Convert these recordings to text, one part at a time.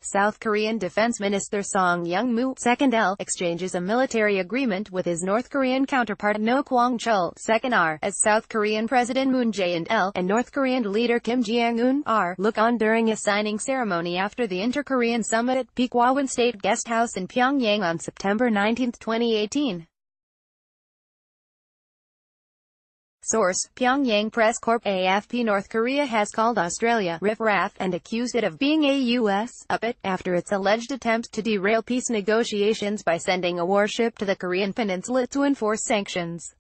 South Korean Defense Minister Song Young-moo, 2nd L, exchanges a military agreement with his North Korean counterpart No Kwang Chol, 2nd R, as South Korean President Moon Jae-in L, and North Korean leader Kim Jong Un R, look on during a signing ceremony after the Inter-Korean Summit at Paekhwawon State Guesthouse in Pyongyang on September 19, 2018. Source: Pyongyang Press Corps. AFP North Korea has called Australia riff-raff and accused it of being a U.S. puppet after its alleged attempt to derail peace negotiations by sending a warship to the Korean peninsula to enforce sanctions.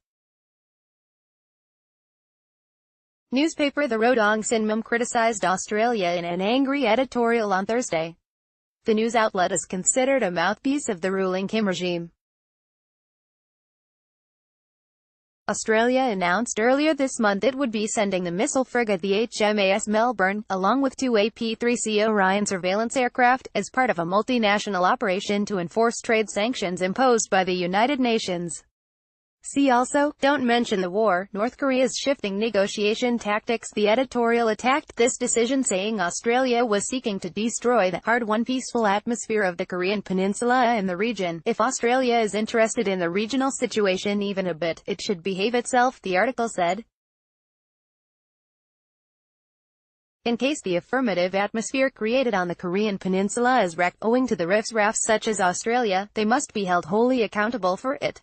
Newspaper The Rodong Sinmum criticized Australia in an angry editorial on Thursday. The news outlet is considered a mouthpiece of the ruling Kim regime. Australia announced earlier this month it would be sending the missile frigate the HMAS Melbourne, along with 2 AP-3C Orion surveillance aircraft, as part of a multinational operation to enforce trade sanctions imposed by the United Nations. See also, don't mention the war, North Korea's shifting negotiation tactics. The editorial attacked this decision, saying Australia was seeking to destroy the hard-won peaceful atmosphere of the Korean peninsula and the region. If Australia is interested in the regional situation even a bit, it should behave itself, the article said. In case the affirmative atmosphere created on the Korean peninsula is wrecked owing to the riff-raffs such as Australia, they must be held wholly accountable for it.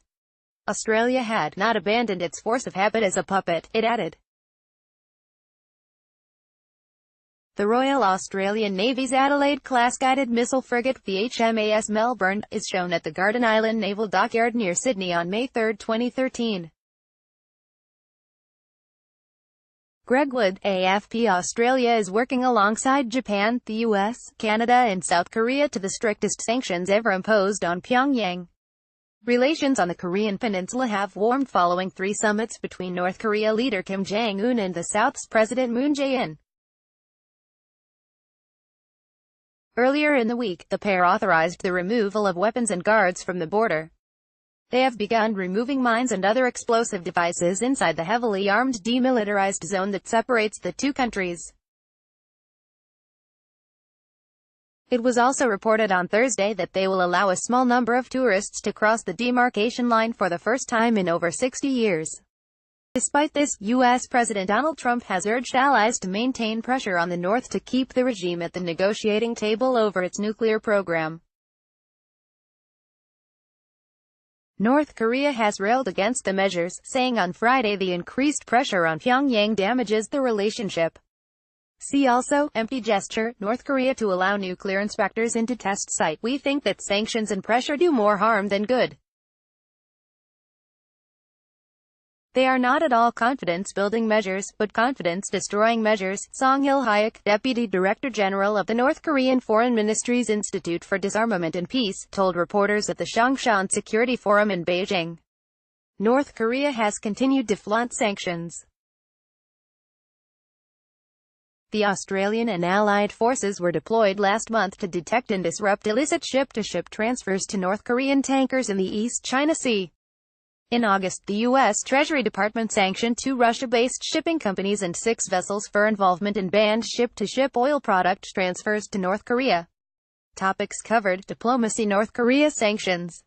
Australia had not abandoned its force of habit as a puppet, it added. The Royal Australian Navy's Adelaide-class guided missile frigate, the HMAS Melbourne, is shown at the Garden Island Naval Dockyard near Sydney on May 3, 2013. Greg Wood, AFP Australia is working alongside Japan, the US, Canada and South Korea to the strictest sanctions ever imposed on Pyongyang. Relations on the Korean peninsula have warmed following 3 summits between North Korea leader Kim Jong Un and the South's President Moon Jae-in. Earlier in the week, the pair authorized the removal of weapons and guards from the border. They have begun removing mines and other explosive devices inside the heavily armed demilitarized zone that separates the two countries. It was also reported on Thursday that they will allow a small number of tourists to cross the demarcation line for the first time in over 60 years. Despite this, U.S. President Donald Trump has urged allies to maintain pressure on the North to keep the regime at the negotiating table over its nuclear program. North Korea has railed against the measures, saying on Friday the increased pressure on Pyongyang damages the relationship. See also, empty gesture, North Korea to allow nuclear inspectors into test site. We think that sanctions and pressure do more harm than good. They are not at all confidence-building measures, but confidence-destroying measures, Song Il-hyuk, Deputy Director General of the North Korean Foreign Ministry's Institute for Disarmament and Peace, told reporters at the Songshan Security Forum in Beijing. North Korea has continued to flaunt sanctions. The Australian and Allied forces were deployed last month to detect and disrupt illicit ship-to-ship transfers to North Korean tankers in the East China Sea. In August, the U.S. Treasury Department sanctioned 2 Russia-based shipping companies and 6 vessels for involvement in banned ship-to-ship oil product transfers to North Korea. Topics covered: Diplomacy, North Korea sanctions.